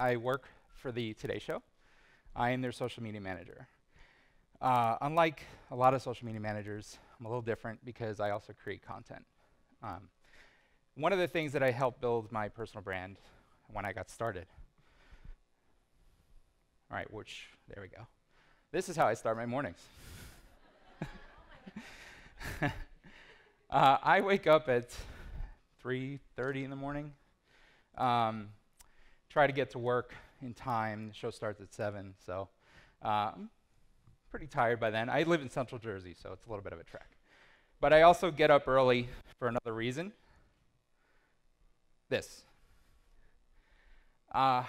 I work for the Today Show. I am their social media manager. Unlike a lot of social media managers, I'm a little different because I also create content. One of the things that I helped build my personal brand when I got started. All right, there we go. This is how I start my mornings. I wake up at 3:30 in the morning, try to get to work in time. The show starts at 7, so I'm pretty tired by then. I live in Central Jersey, so it's a little bit of a trek. But I also get up early for another reason. This. On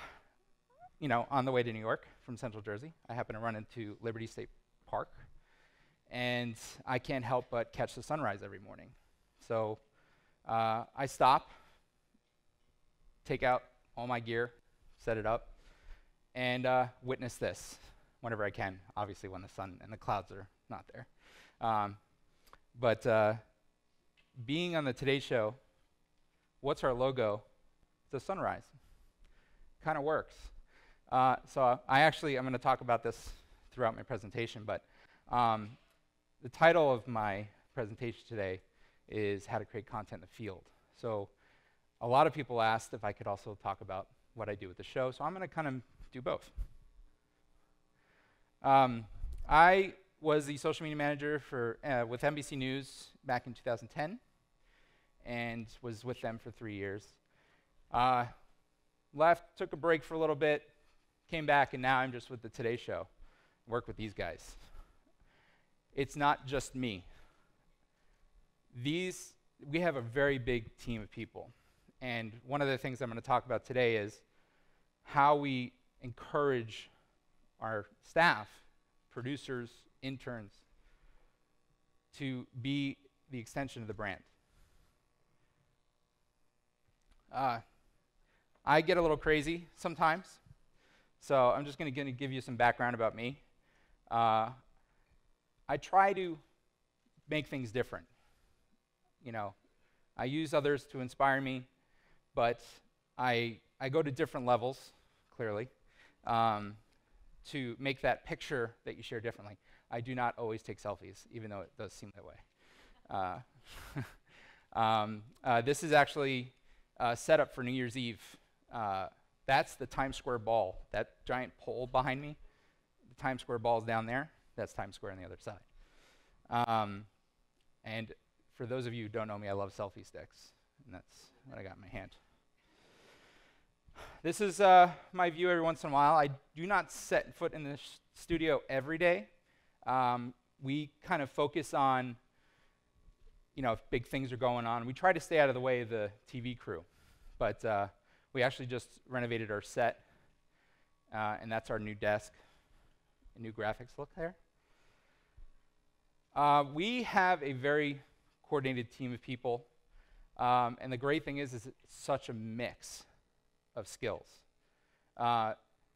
the way to New York from Central Jersey, I happen to run into Liberty State Park, and I can't help but catch the sunrise every morning. So I stop, take out all my gear, set it up, and witness this whenever I can, obviously when the sun and the clouds are not there. But being on the Today Show, what's our logo? It's a sunrise. Kind of works. So I'm going to talk about this throughout my presentation, but the title of my presentation today is How to Create Content in the Field. So a lot of people asked if I could also talk about what I do with the show, so I'm going to kind of do both. I was the social media manager with NBC News back in 2010 and was with them for 3 years. Left, took a break for a little bit, came back, and now I'm just with the Today Show. Work with these guys. It's not just me. We have a very big team of people. And one of the things I'm going to talk about today is how we encourage our staff, producers, interns, to be the extension of the brand. I get a little crazy sometimes, so I'm just going to give you some background about me. I try to make things different. I use others to inspire me, but I go to different levels, clearly, to make that picture that you share differently. I do not always take selfies, even though it does seem that way. This is actually set up for New Year's Eve. That's the Times Square ball. That giant pole behind me, the Times Square ball is down there. That's Times Square on the other side. And for those of you who don't know me, I love selfie sticks, and that's what I got in my hand. This is my view every once in a while. I do not set foot in the studio every day. We kind of focus on, if big things are going on. We try to stay out of the way of the TV crew, but we actually just renovated our set, and that's our new desk, a new graphics look there. We have a very coordinated team of people, and the great thing is it's such a mix of skills.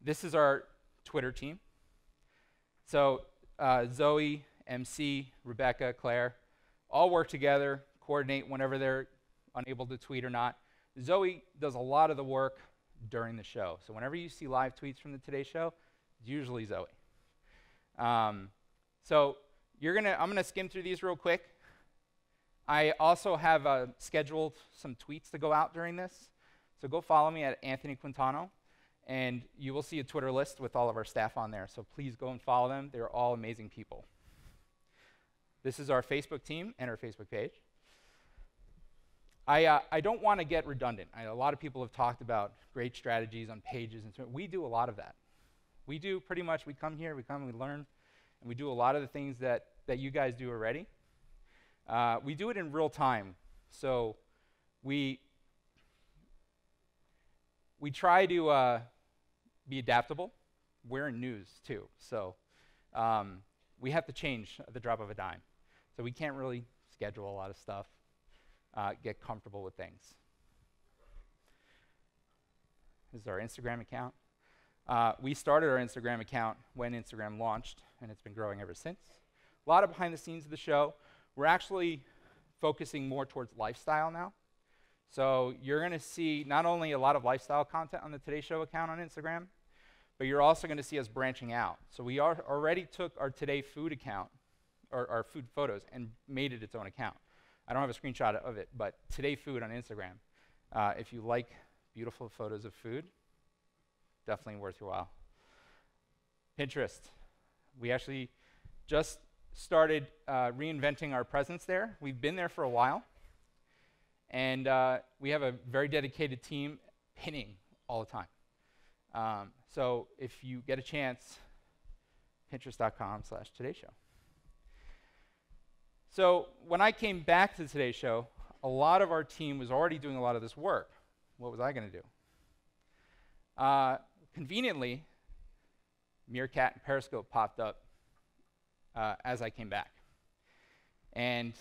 This is our Twitter team. So Zoe, MC, Rebecca, Claire, all work together, coordinate whenever they're unable to tweet or not. Zoe does a lot of the work during the show. So whenever you see live tweets from the Today Show, it's usually Zoe. So I'm gonna skim through these real quick. I also have scheduled some tweets to go out during this. So go follow me at Anthony Quintano, and you will see a Twitter list with all of our staff on there. So please go and follow them. They're all amazing people. This is our Facebook team and our Facebook page. I don't want to get redundant. A lot of people have talked about great strategies on pages, and so we do a lot of that. We do pretty much, we come here, we learn, and we do a lot of the things that you guys do already. We do it in real time, so we try to be adaptable. We're in news too, so we have to change at the drop of a dime. So we can't really schedule a lot of stuff, get comfortable with things. This is our Instagram account. We started our Instagram account when Instagram launched, and it's been growing ever since. A lot of behind the scenes of the show. We're actually focusing more towards lifestyle now. So you're going to see not only a lot of lifestyle content on the Today Show account on Instagram, but you're also going to see us branching out. So we already took our Today Food account, or our food photos, and made it its own account. I don't have a screenshot of it, but Today Food on Instagram. If you like beautiful photos of food, definitely worth your while. Pinterest. We actually just started reinventing our presence there. We've been there for a while. And we have a very dedicated team pinning all the time. So if you get a chance, pinterest.com/todayshow. So when I came back to the Today Show, a lot of our team was already doing a lot of this work. What was I going to do? Conveniently, Meerkat and Periscope popped up as I came back. And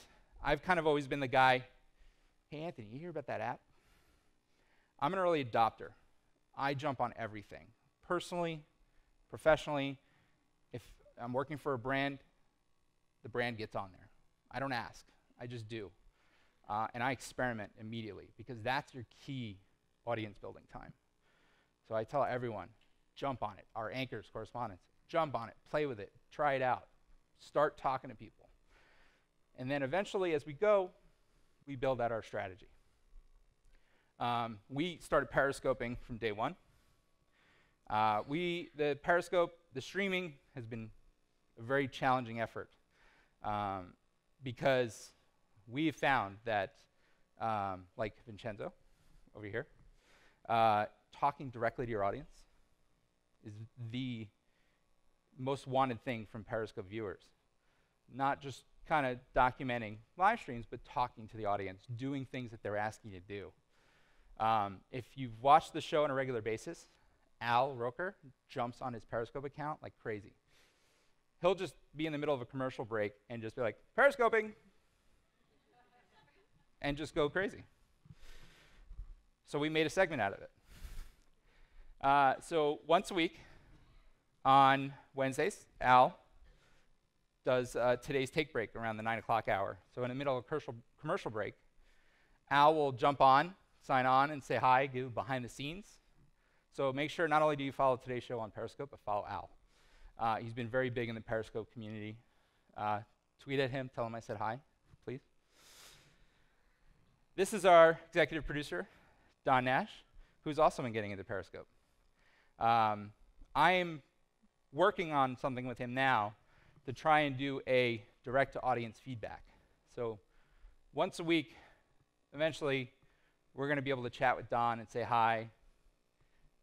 I've kind of always been the guy, hey, Anthony, you hear about that app? I'm an early adopter. I jump on everything. Personally, professionally, if I'm working for a brand, the brand gets on there. I don't ask. I just do. And I experiment immediately because that's your key audience building time. So I tell everyone, jump on it. Our anchors, correspondents, jump on it, play with it, try it out, start talking to people. And then eventually, as we go, we build out our strategy. We started periscoping from day one. The Periscope, the streaming has been a very challenging effort because we have found that, like Vincenzo over here, talking directly to your audience is the most wanted thing from Periscope viewers. Not just kind of documenting live streams, but talking to the audience, doing things that they're asking you to do. If you've watched the show on a regular basis, Al Roker jumps on his Periscope account like crazy. He'll just be in the middle of a commercial break and just be like, Periscoping, and just go crazy. So we made a segment out of it. So once a week on Wednesdays, Al does today's take break around the 9 o'clock hour. So in the middle of a commercial break, Al will jump on, sign on, and say hi, give behind the scenes. So make sure not only do you follow Today's Show on Periscope, but follow Al. He's been very big in the Periscope community. Tweet at him, tell him I said hi, please. This is our executive producer, Don Nash, who's also been getting into Periscope. I am working on something with him now to try and do a direct-to-audience feedback. So once a week, eventually, we're going to be able to chat with Don and say hi,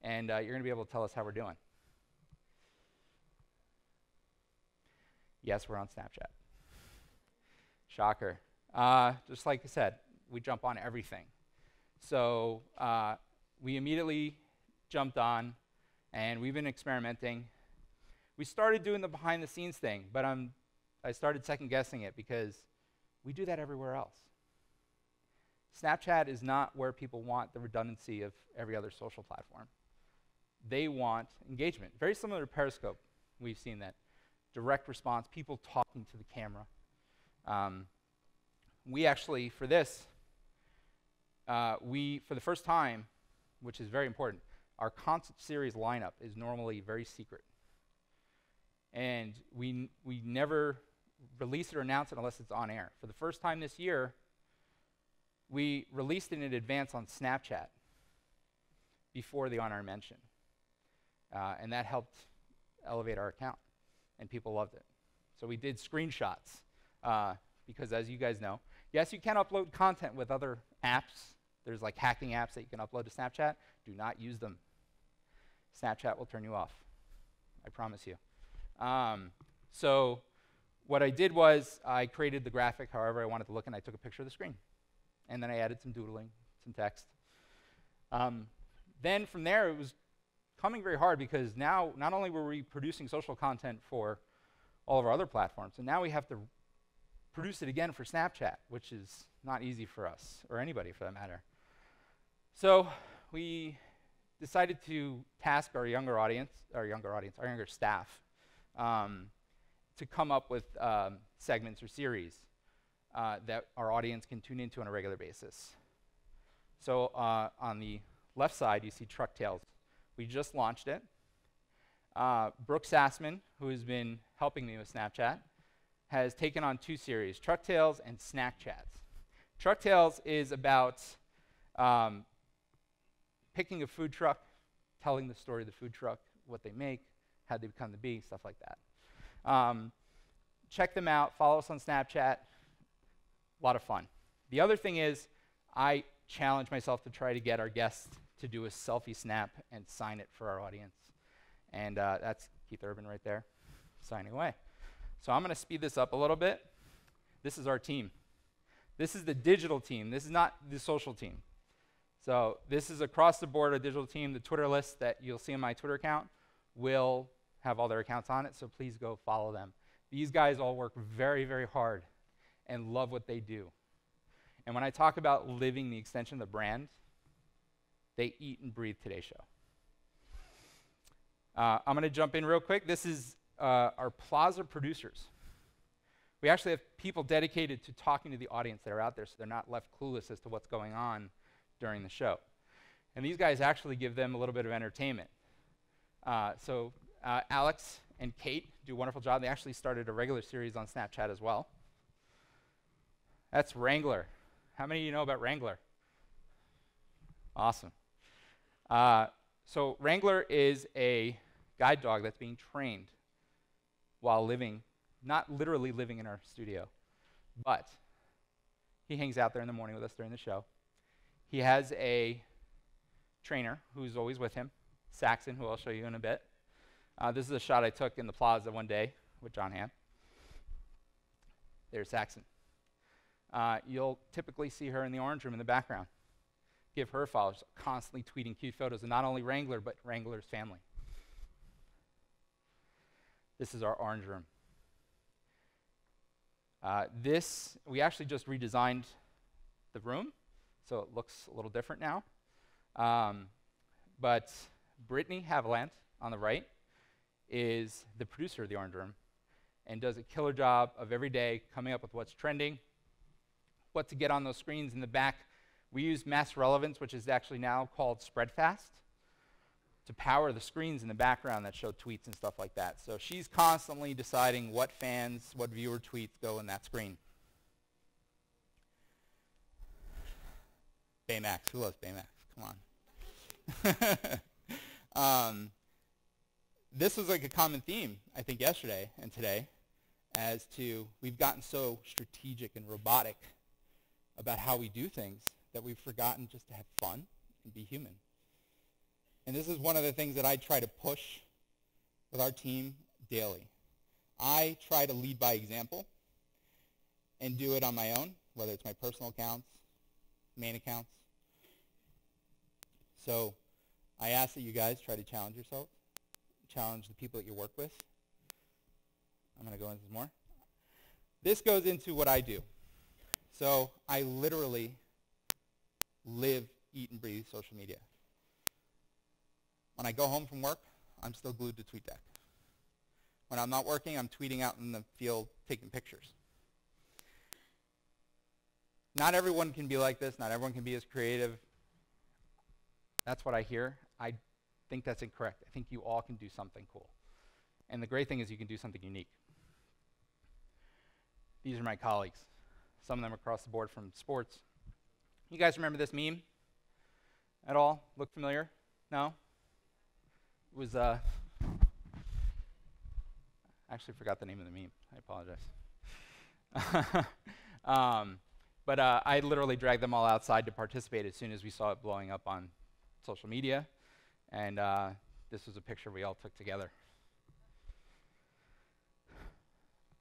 and you're going to be able to tell us how we're doing. Yes, we're on Snapchat. Shocker. Just like I said, we jump on everything. So we immediately jumped on, and we've been experimenting. We started doing the behind-the-scenes thing, but I started second-guessing it because we do that everywhere else. Snapchat is not where people want the redundancy of every other social platform. They want engagement. Very similar to Periscope. We've seen that. Direct response, people talking to the camera. We actually, for this, for the first time, which is very important, our concert series lineup is normally very secret. And we never release it or announce it unless it's on air. For the first time this year, we released it in advance on Snapchat before the on-air mention. And that helped elevate our account, and people loved it. So we did screenshots, because as you guys know, yes, you can upload content with other apps. There's like hacking apps that you can upload to Snapchat. Do not use them. Snapchat will turn you off. I promise you. So what I did was I created the graphic however I wanted to look, and I took a picture of the screen. And then I added some doodling, some text. Then from there, it was coming very hard because now not only were we producing social content for all of our other platforms, and now we have to produce it again for Snapchat, which is not easy for us, or anybody for that matter. So we decided to task our younger staff, to come up with segments or series that our audience can tune into on a regular basis. So on the left side, you see Truck Tales. We just launched it. Brooke Sassman, who has been helping me with Snapchat, has taken on 2 series, Truck Tales and Snack Chats. Truck Tales is about picking a food truck, telling the story of the food truck, what they make, how they become the bee, stuff like that. Check them out. Follow us on Snapchat. A lot of fun. The other thing is I challenge myself to try to get our guests to do a selfie snap and sign it for our audience. And that's Keith Urban right there, signing away. So I'm going to speed this up a little bit. This is our team. This is the digital team. This is not the social team. So this is across the board a digital team. The Twitter list that you'll see on my Twitter account will have all their accounts on it, so please go follow them. These guys all work very, very hard and love what they do. And when I talk about living the extension of the brand, they eat and breathe Today's Show. I'm going to jump in real quick. This is our Plaza producers. We actually have people dedicated to talking to the audience that are out there so they're not left clueless as to what's going on during the show. And these guys actually give them a little bit of entertainment. Alex and Kate do a wonderful job. They actually started a regular series on Snapchat as well. That's Wrangler. How many of you know about Wrangler? Awesome. So Wrangler is a guide dog that's being trained while living, not literally living in our studio, but he hangs out there in the morning with us during the show. He has a trainer who's always with him, Saxon, who I'll show you in a bit. This is a shot I took in the Plaza one day with John Hamm. There's Saxon. You'll typically see her in the orange room in the background. Give her followers, constantly tweeting cute photos of not only Wrangler, but Wrangler's family. This is our orange room. We actually just redesigned the room, so it looks a little different now. But Brittany Haviland on the right is the producer of the orange room and does a killer job of every day coming up with what's trending, what to get on those screens in the back. We use mass relevance, which is actually now called Spreadfast, to power the screens in the background that show tweets and stuff like that. So she's constantly deciding what fans, what viewer tweets go in that screen. Baymax, who loves Baymax? Come on. This was like a common theme, I think, yesterday and today, as to we've gotten so strategic and robotic about how we do things that we've forgotten just to have fun and be human. And this is one of the things that I try to push with our team daily. I try to lead by example and do it on my own, whether it's my personal accounts, main accounts. So I ask that you guys try to challenge yourself, challenge the people that you work with. I'm going to go into more. This goes into what I do. So I literally live, eat, and breathe social media. When I go home from work, I'm still glued to TweetDeck. When I'm not working, I'm tweeting out in the field, taking pictures. Not everyone can be like this. Not everyone can be as creative. That's what I hear. I think that's incorrect. I think you all can do something cool. And the great thing is you can do something unique. These are my colleagues. Some of them across the board from sports. You guys remember this meme at all? Look familiar? No? It was, I actually forgot the name of the meme. I apologize. But I literally dragged them all outside to participate as soon as we saw it blowing up on social media. And this was a picture we all took together.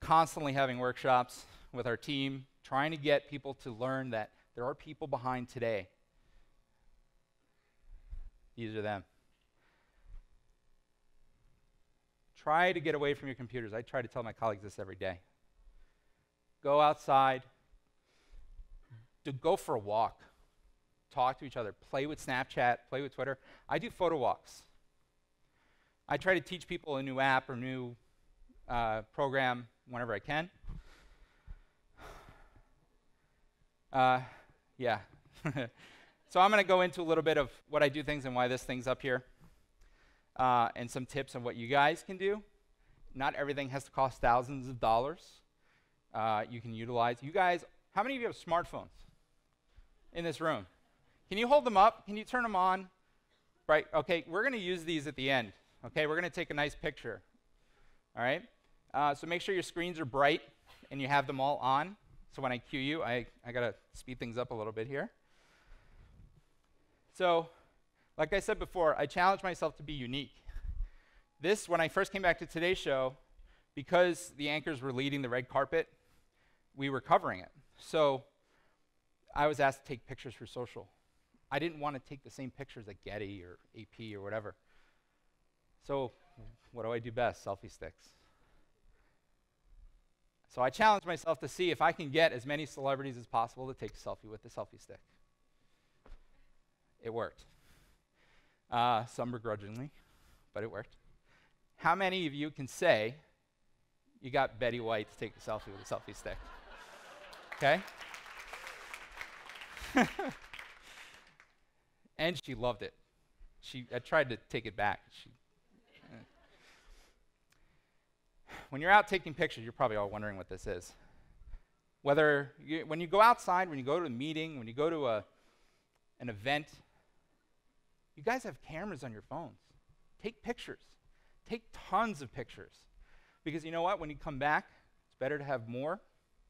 Constantly having workshops with our team, trying to get people to learn that there are people behind today. These are them. Try to get away from your computers. I try to tell my colleagues this every day. Go outside. Go for a walk. Talk to each other. Play with Snapchat. Play with Twitter. I do photo walks. I try to teach people a new app or new program whenever I can. Yeah. So I'm going to go into a little bit of what I do things and why this thing's up here, and some tips on what you guys can do. Not everything has to cost thousands of dollars. You can utilize. You guys, how many of you have smartphones in this room? Can you hold them up? Can you turn them on? Right, okay, we're going to use these at the end. Okay, we're going to take a nice picture. All right, so make sure your screens are bright and you have them all on. So when I cue you, I got to speed things up a little bit here. So, like I said before, I challenged myself to be unique. This, when I first came back to Today's Show, because the anchors were leading the red carpet, we were covering it. So I was asked to take pictures for social. I didn't want to take the same pictures at Getty or AP or whatever. So what do I do best? Selfie sticks. So I challenged myself to see if I can get as many celebrities as possible to take a selfie with the selfie stick. It worked. Some begrudgingly, but it worked. How many of you can say you got Betty White to take a selfie with a selfie stick? Okay? And she loved it. I tried to take it back. When you're out taking pictures, you're probably all wondering what this is. When you go outside, when you go to a meeting, when you go to an event, you guys have cameras on your phones. Take pictures. Take tons of pictures. Because you know what? When you come back, it's better to have more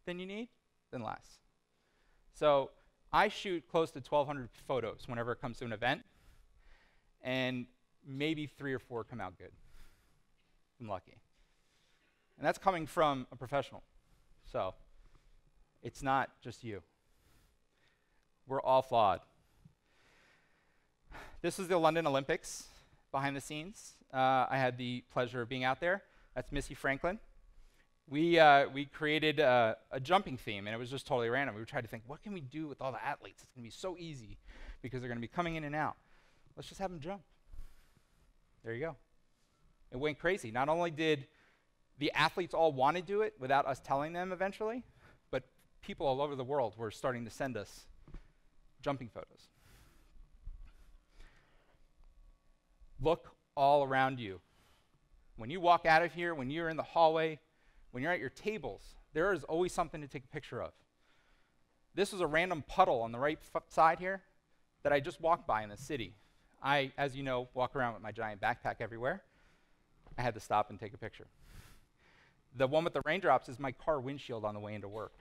than you need than less. So I shoot close to 1,200 photos whenever it comes to an event, and maybe 3 or 4 come out good. I'm lucky. And that's coming from a professional. So it's not just you. We're all flawed. This is the London Olympics behind the scenes. I had the pleasure of being out there. That's Missy Franklin. We created a jumping theme, and it was just totally random. We were trying to think, what can we do with all the athletes? It's going to be so easy because they're going to be coming in and out. Let's just have them jump. There you go. It went crazy. Not only did the athletes all want to do it without us telling them eventually, but people all over the world were starting to send us jumping photos. Look all around you. When you walk out of here, when you're in the hallway, when you're at your tables, there is always something to take a picture of. This was a random puddle on the right side here that I just walked by in the city. I, as you know, walk around with my giant backpack everywhere. I had to stop and take a picture. The one with the raindrops is my car windshield on the way into work.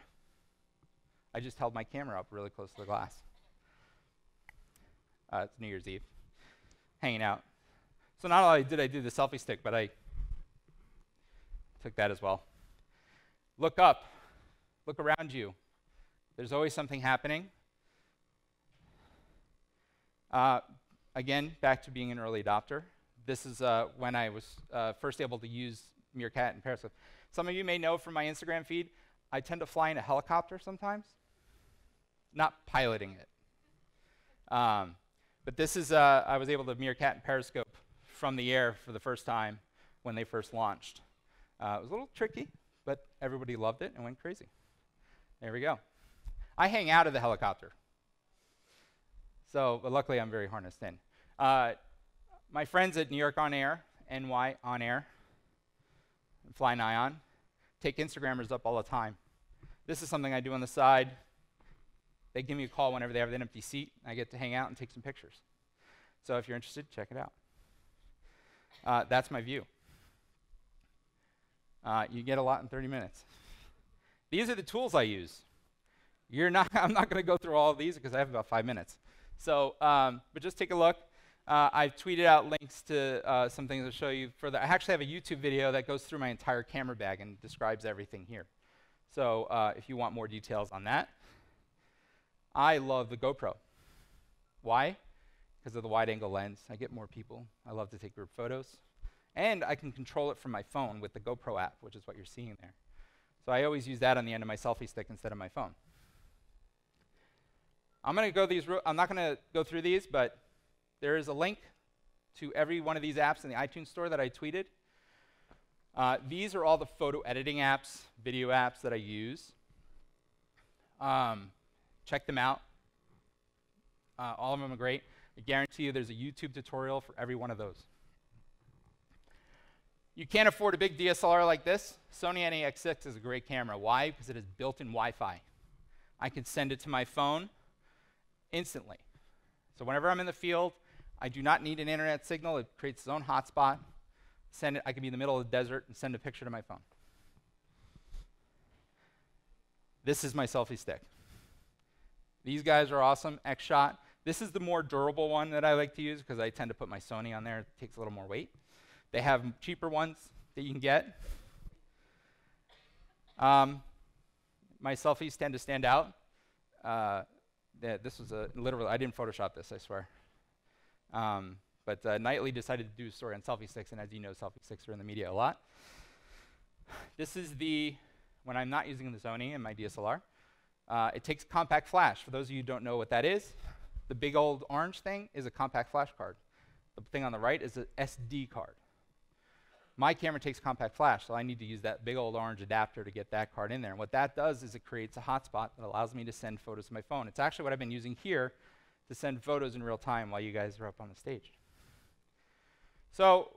I just held my camera up really close to the glass. It's New Year's Eve, hanging out. So not only did I do the selfie stick, but I took that as well. Look up. Look around you. There's always something happening. Again, back to being an early adopter. This is when I was first able to use Meerkat and Periscope. Some of you may know from my Instagram feed, I tend to fly in a helicopter sometimes, not piloting it. But this is, I was able to Meerkat and Periscope from the air for the first time when they first launched. It was a little tricky, but everybody loved it and went crazy. There we go. I hang out of the helicopter. So, but luckily I'm very harnessed in. My friends at New York On Air, NY On Air, Fly Nyon, take Instagrammers up all the time. This is something I do on the side. They give me a call whenever they have an empty seat. I get to hang out and take some pictures. So if you're interested, check it out. That's my view. You get a lot in 30 minutes. These are the tools I use. I'm not going to go through all of these because I have about 5 minutes. So, but just take a look. I've tweeted out links to some things to show you further. I actually have a YouTube video that goes through my entire camera bag and describes everything here. So if you want more details on that. I love the GoPro. Why? Because of the wide-angle lens. I get more people. I love to take group photos. And I can control it from my phone with the GoPro app, which is what you're seeing there. So I always use that on the end of my selfie stick instead of my phone. I'm not going to go through these, but there is a link to every one of these apps in the iTunes store that I tweeted. These are all the photo editing apps, video apps that I use. Check them out. All of them are great. I guarantee you there's a YouTube tutorial for every one of those. You can't afford a big DSLR like this. Sony NA-X6 is a great camera. Why? Because it has built-in Wi-Fi. I can send it to my phone instantly. So whenever I'm in the field, I do not need an internet signal. It creates its own hotspot. Send it. I can be in the middle of the desert and send a picture to my phone. This is my selfie stick. These guys are awesome. XSHOT. This is the more durable one that I like to use because I tend to put my Sony on there. It takes a little more weight. They have cheaper ones that you can get. My selfies tend to stand out. This was literally, I didn't Photoshop this, I swear. But Knightley decided to do a story on selfie sticks, and as you know, selfie sticks are in the media a lot. This is when I'm not using the Sony and my DSLR. It takes compact flash. For those of you who don't know what that is, the big old orange thing is a compact flash card. The thing on the right is an SD card. My camera takes compact flash, so I need to use that big old orange adapter to get that card in there. And what that does is it creates a hotspot that allows me to send photos to my phone. It's actually what I've been using here to send photos in real time while you guys are up on the stage. So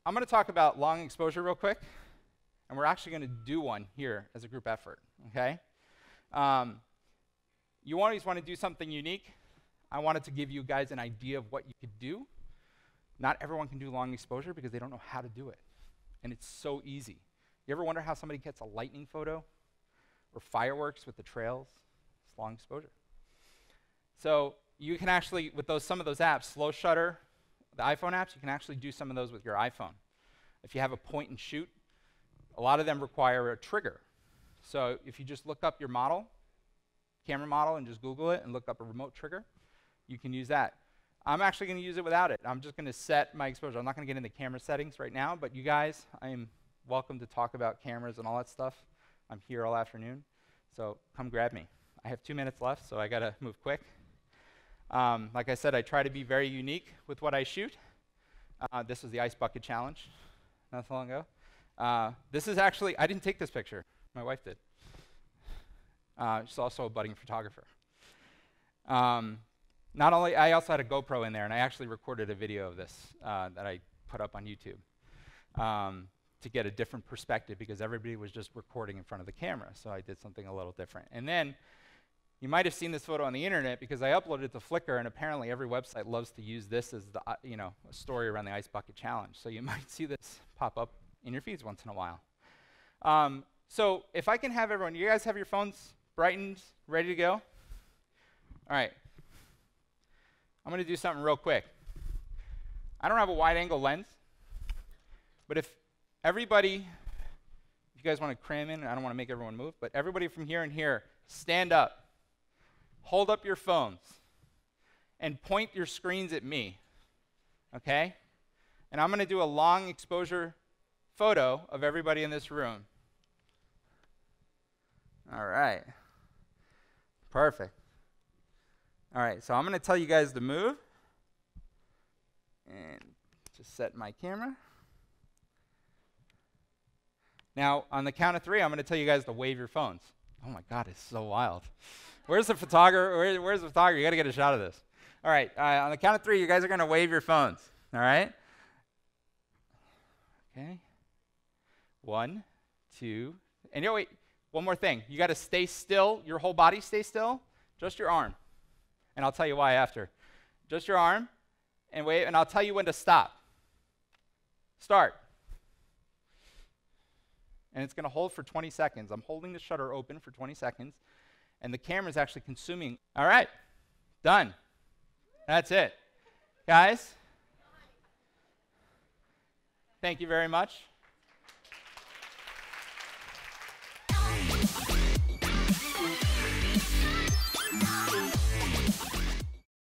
I'm going to talk about long exposure real quick, and we're actually going to do one here as a group effort, okay? You always want to do something unique. I wanted to give you guys an idea of what you could do. Not everyone can do long exposure because they don't know how to do it. And it's so easy. You ever wonder how somebody gets a lightning photo or fireworks with the trails? It's long exposure. So you can actually, with some of those apps, Slow Shutter, the iPhone apps, you can actually do some of those with your iPhone. If you have a point and shoot, a lot of them require a trigger. So if you just look up your model, camera model, and just Google it and look up a remote trigger, you can use that. I'm actually going to use it without it. I'm just going to set my exposure. I'm not going to get into camera settings right now, but you guys, I am welcome to talk about cameras and all that stuff. I'm here all afternoon, so come grab me. I have 2 minutes left, so I got to move quick. Like I said, I try to be very unique with what I shoot. This was the Ice Bucket Challenge not so long ago. This is actually, I didn't take this picture. My wife did. She's also a budding photographer. Not only, I also had a GoPro in there, and I actually recorded a video of this that I put up on YouTube to get a different perspective because everybody was just recording in front of the camera, so I did something a little different. And then you might have seen this photo on the internet because I uploaded it to Flickr, and apparently every website loves to use this as the a story around the Ice Bucket Challenge. So you might see this pop up in your feeds once in a while. So if I can have everyone, you guys have your phones brightened, ready to go? All right. I'm going to do something real quick. I don't have a wide-angle lens, but if you guys want to cram in, I don't want to make everyone move, but everybody from here and here, stand up, hold up your phones, and point your screens at me, okay? And I'm going to do a long exposure photo of everybody in this room. All right. Perfect. All right, so I'm going to tell you guys to move and just set my camera. Now, on the count of 3, I'm going to tell you guys to wave your phones. Oh my God, it's so wild. Where's the photographer? Where's the photographer? You got to get a shot of this. All right, on the count of 3, you guys are going to wave your phones. All right? Okay. 1, 2, and wait, one more thing. You got to stay still. Your whole body stay still. Just your arm. And I'll tell you why after. Just your arm, and wait, and I'll tell you when to stop. Start. And it's going to hold for 20 seconds. I'm holding the shutter open for 20 seconds, and the camera's actually consuming. All right, done. That's it. Guys, thank you very much.